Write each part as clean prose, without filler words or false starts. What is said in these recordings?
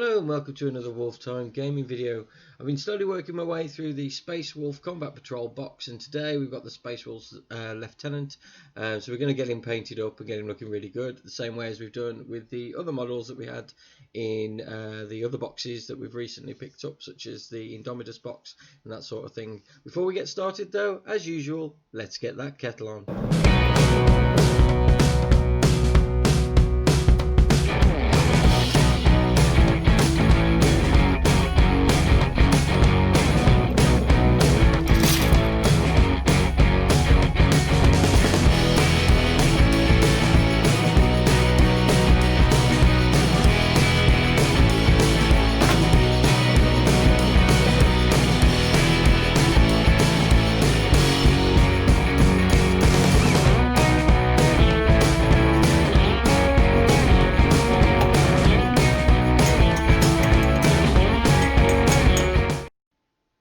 Hello and welcome to another Wolftime gaming video. I've been slowly working my way through the Space Wolf Combat Patrol box, and today we've got the Space Wolf's Lieutenant. So we're going to get him painted up and get him looking really good, the same way as we've done with the other models that we had in the other boxes that we've recently picked up, such as the Indomitus box and that sort of thing. Before we get started though, as usual, let's get that kettle on.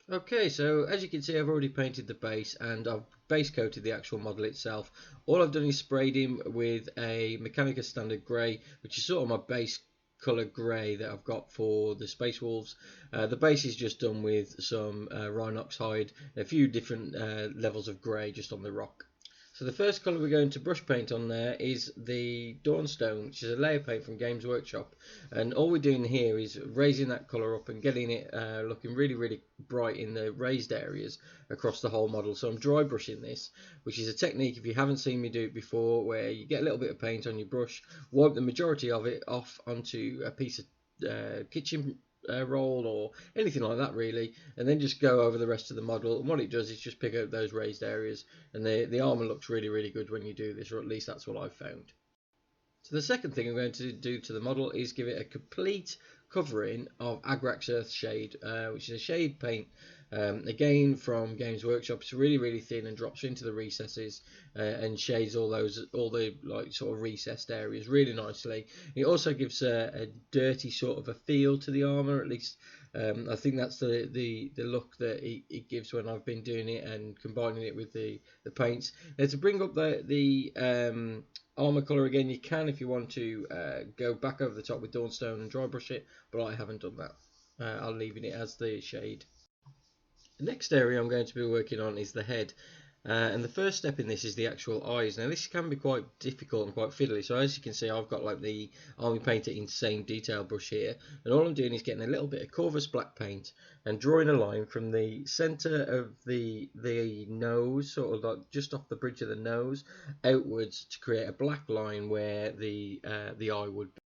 Okay, so as you can see, I've already painted the base and I've base coated the actual model itself. All I've done is sprayed him with a Mechanica Standard Grey, which is sort of my base colour grey that I've got for the Space Wolves. The base is just done with some Rhinox hide, a few different levels of grey just on the rock. So the first colour we're going to brush paint on there is the Dawnstone, which is a layer paint from Games Workshop, and all we're doing here is raising that colour up and getting it looking really bright in the raised areas across the whole model. So I'm dry brushing this, which is a technique, if you haven't seen me do it before, where you get a little bit of paint on your brush, wipe the majority of it off onto a piece of kitchen roll or anything like that really, and then just go over the rest of the model. And what it does is just pick out those raised areas, and the armour looks really good when you do this, or at least that's what I've found. So the second thing I'm going to do to the model is give it a complete covering of Agrax Earth Shade, which is a shade paint, again from Games Workshop. It's really thin and drops into the recesses and shades all the like sort of recessed areas really nicely. It also gives a dirty sort of a feel to the armour, at least I think that's the look that it gives when I've been doing it and combining it with the paints. Now to bring up the armour colour again, you can, if you want to, go back over the top with Dawnstone and dry brush it, but I haven't done that. I'll leave it as the shade. The next area I'm going to be working on is the head, and the first step in this is the actual eyes. Now this can be quite difficult and quite fiddly, so as you can see I've got like the Army Painter Insane detail brush here, and all I'm doing is getting a little bit of Corvus black paint and drawing a line from the centre of the nose, sort of like just off the bridge of the nose, outwards to create a black line where the eye would be.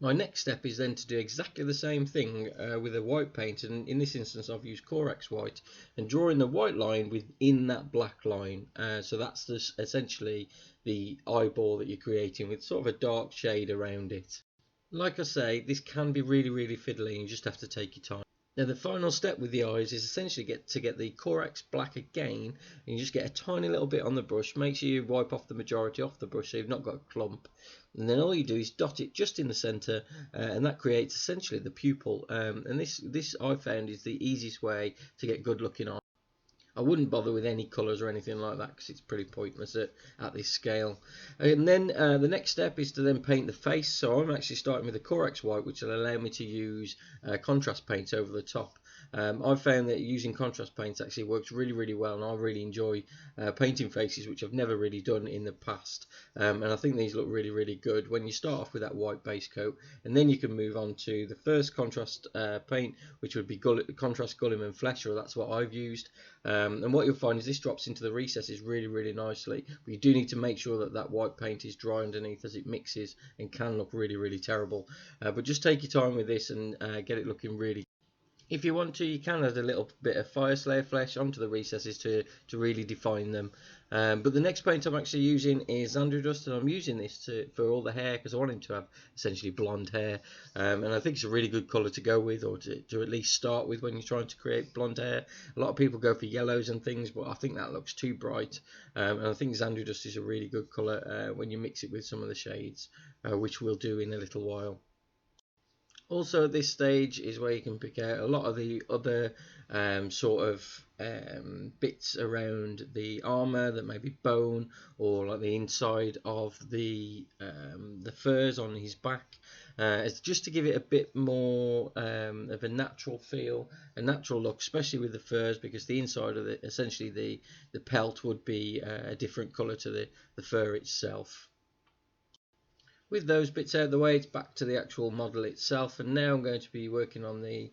My next step is then to do exactly the same thing with a white paint, and in this instance I've used Corax white, and drawing the white line within that black line, so that's essentially the eyeball that you're creating with sort of a dark shade around it. Like I say, this can be really fiddly, and you just have to take your time. Now the final step with the eyes is essentially to get the Corax black again, and you just get a tiny little bit on the brush. Make sure you wipe off the majority off the brush so you've not got a clump, and then all you do is dot it just in the centre, and that creates essentially the pupil, and this I found is the easiest way to get good looking eye. I wouldn't bother with any colours or anything like that because it's pretty pointless at this scale. And then the next step is to then paint the face. So I'm actually starting with the Corax white, which will allow me to use contrast paints over the top. I've found that using contrast paints actually works really well, and I really enjoy painting faces, which I've never really done in the past. And I think these look really good when you start off with that white base coat, and then you can move on to the first contrast paint, which would be contrast Gulliman Flesh, or that's what I've used. And what you'll find is this drops into the recesses really nicely, but you do need to make sure that that white paint is dry underneath, as it mixes and can look really terrible. But just take your time with this and get it looking really. If you want to, you can add a little bit of Fire Slayer Flesh onto the recesses to really define them. But the next paint I'm actually using is Xandru Dust, and I'm using this for all the hair because I want him to have essentially blonde hair. And I think it's a really good colour to go with, or to at least start with when you're trying to create blonde hair. A lot of people go for yellows and things, but I think that looks too bright. And I think Xandru Dust is a really good colour when you mix it with some of the shades, which we'll do in a little while. Also at this stage is where you can pick out a lot of the other sort of bits around the armor that may be bone, or like the inside of the furs on his back. It's just to give it a bit more of a natural feel, a natural look, especially with the furs, because the inside of it, essentially the pelt, would be a different colour to the fur itself. With those bits out of the way, it's back to the actual model itself, and now I'm going to be working on the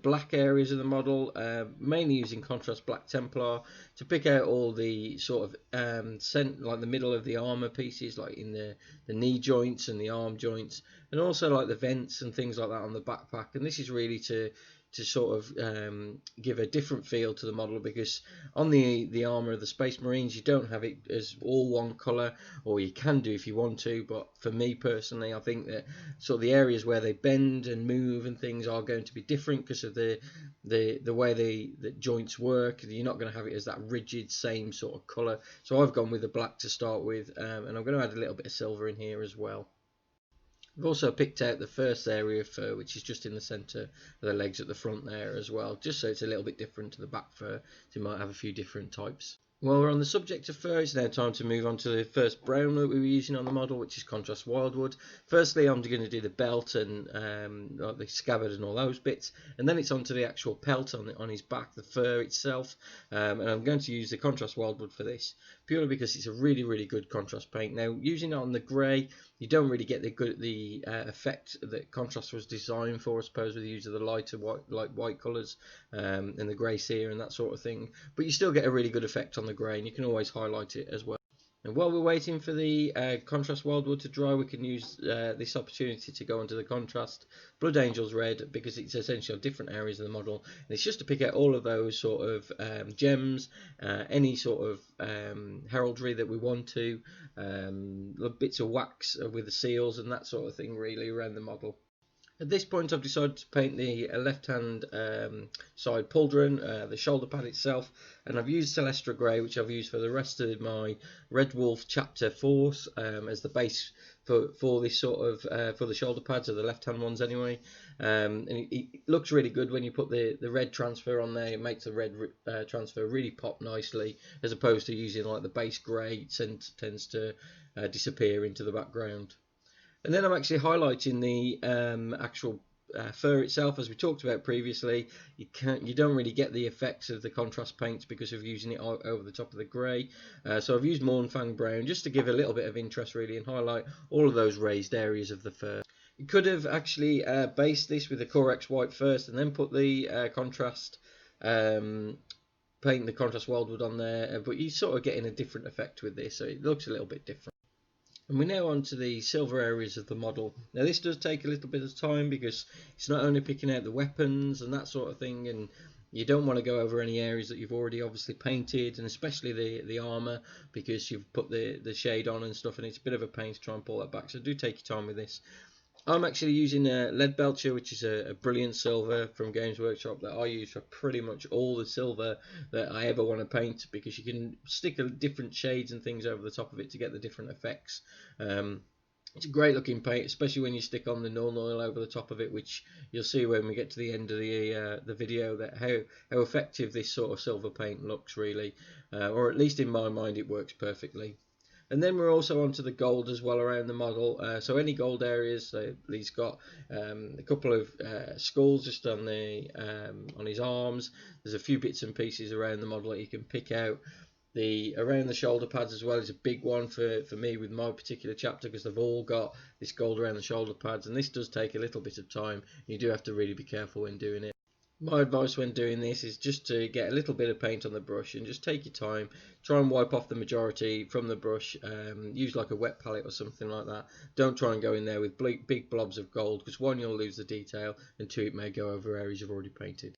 black areas of the model, mainly using contrast black Templar to pick out all the sort of like the middle of the armor pieces, like in the knee joints and the arm joints, and also like the vents and things like that on the backpack. And this is really to sort of give a different feel to the model, because on the armour of the Space Marines you don't have it as all one colour, or you can do if you want to, but for me personally I think that sort of the areas where they bend and move and things are going to be different because of the way the joints work. You're not going to have it as that rigid same sort of colour, so I've gone with the black to start with, and I'm going to add a little bit of silver in here as well. I've also picked out the first area of fur, which is just in the centre of the legs at the front there as well, just so it's a little bit different to the back fur, so you might have a few different types. While we're on the subject of fur, it's now time to move on to the first brown that we were using on the model, which is contrast wildwood. Firstly, I'm going to do the belt and like the scabbard and all those bits, and then it's onto the actual pelt on his back, the fur itself, and I'm going to use the contrast wildwood for this, purely because it's a really good contrast paint. Now, using it on the grey, you don't really get the effect that contrast was designed for, I suppose, with the use of the lighter white colours and the grey sear and that sort of thing, but you still get a really good effect on the grey, and you can always highlight it as well. And while we're waiting for the contrast wildwood to dry, we can use this opportunity to go onto the contrast Blood Angels red, because it's essentially on different areas of the model, and it's just to pick out all of those sort of gems, any sort of heraldry that we want to, bits of wax with the seals and that sort of thing really around the model. At this point I've decided to paint the left hand side pauldron, the shoulder pad itself, and I've used Celestra Grey, which I've used for the rest of my Red Wolf chapter force as the base for this sort of for the shoulder pads, or the left hand ones anyway, and it looks really good when you put the red transfer on there. It makes the red transfer really pop nicely, as opposed to using like the base grey. It tends to disappear into the background. And then I'm actually highlighting the actual fur itself, as we talked about previously. You don't really get the effects of the contrast paints because of using it over the top of the grey. So I've used Mournfang Brown just to give a little bit of interest really, and highlight all of those raised areas of the fur. You could have actually based this with the Corex White first, and then put the contrast paint the contrast wildwood on there, but you're sort of getting a different effect with this, so it looks a little bit different. And we're now on to the silver areas of the model. Now this does take a little bit of time, because it's not only picking out the weapons and that sort of thing, and you don't want to go over any areas that you've already obviously painted, and especially the armour, because you've put the shade on and stuff, and it's a bit of a pain to try and pull that back, so do take your time with this. I'm actually using a Lead Belcher, which is a brilliant silver from Games Workshop that I use for pretty much all the silver that I ever want to paint, because you can stick different shades and things over the top of it to get the different effects. It's a great looking paint, especially when you stick on the Nuln Oil over the top of it, which you'll see when we get to the end of the video, that how effective this sort of silver paint looks really, or at least in my mind it works perfectly. And then we're also onto the gold as well around the model. So any gold areas, so he's got a couple of skulls just on his arms. There's a few bits and pieces around the model that you can pick out. Around the shoulder pads as well is a big one for me with my particular chapter, because they've all got this gold around the shoulder pads, and this does take a little bit of time. You do have to really be careful when doing it. My advice when doing this is just to get a little bit of paint on the brush and just take your time. Try and wipe off the majority from the brush. Use like a wet palette or something like that. Don't try and go in there with big blobs of gold, because one, you'll lose the detail, and two, it may go over areas you've already painted.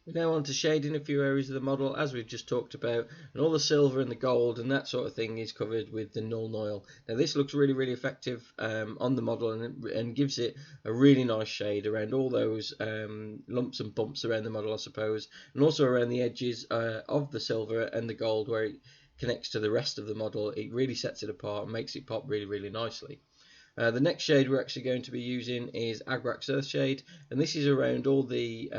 We're now on to shading a few areas of the model, as we've just talked about, and all the silver and the gold and that sort of thing is covered with the Nuln Oil. Now this looks really effective on the model, and gives it a really nice shade around all those lumps and bumps around the model, I suppose, and also around the edges of the silver and the gold where it connects to the rest of the model. It really sets it apart and makes it pop really nicely. The next shade we're actually going to be using is Agrax Earth Shade, and this is around all the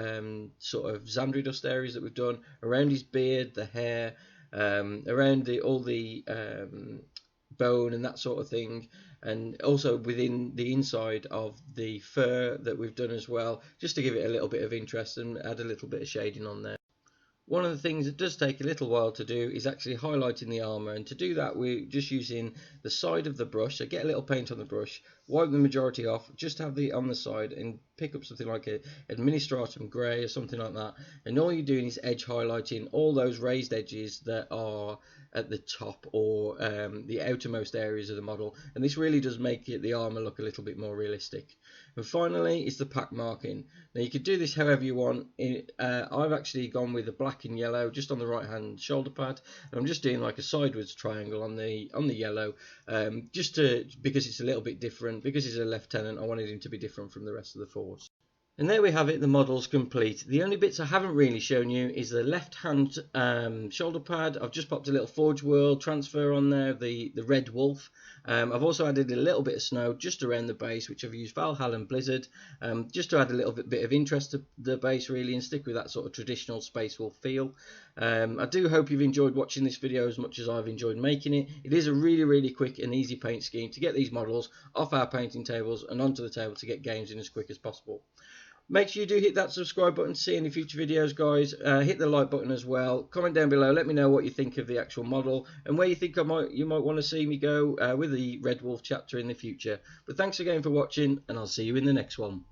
sort of Xandri dust areas that we've done, around his beard, the hair, around all the bone and that sort of thing, and also within the inside of the fur that we've done as well, just to give it a little bit of interest and add a little bit of shading on there. One of the things that does take a little while to do is actually highlighting the armour, and to do that we're just using the side of the brush. So get a little paint on the brush, wipe the majority off, just have the on the side and pick up something like a administratum grey or something like that, and all you're doing is edge highlighting all those raised edges that are at the top or the outermost areas of the model, and this really does make the armour look a little bit more realistic. And finally, it's the pack marking. Now you could do this however you want. I've actually gone with the black and yellow just on the right hand shoulder pad, and I'm just doing like a sideways triangle on the yellow, because it's a little bit different. Because he's a lieutenant, I wanted him to be different from the rest of the force. And there we have it, the model's complete. The only bits I haven't really shown you is the left hand shoulder pad. I've just popped a little Forge World transfer on there, the red wolf. I've also added a little bit of snow just around the base, which I've used Valhalla and Blizzard, just to add a little bit of interest to the base really, and stick with that sort of traditional Space Wolf feel. I do hope you've enjoyed watching this video as much as I've enjoyed making it. It is a really quick and easy paint scheme to get these models off our painting tables and onto the table to get games in as quick as possible. Make sure you do hit that subscribe button to see any future videos, guys. Hit the like button as well. Comment down below. Let me know what you think of the actual model and where you think you might want to see me go with the Red Wolf chapter in the future. But thanks again for watching, and I'll see you in the next one.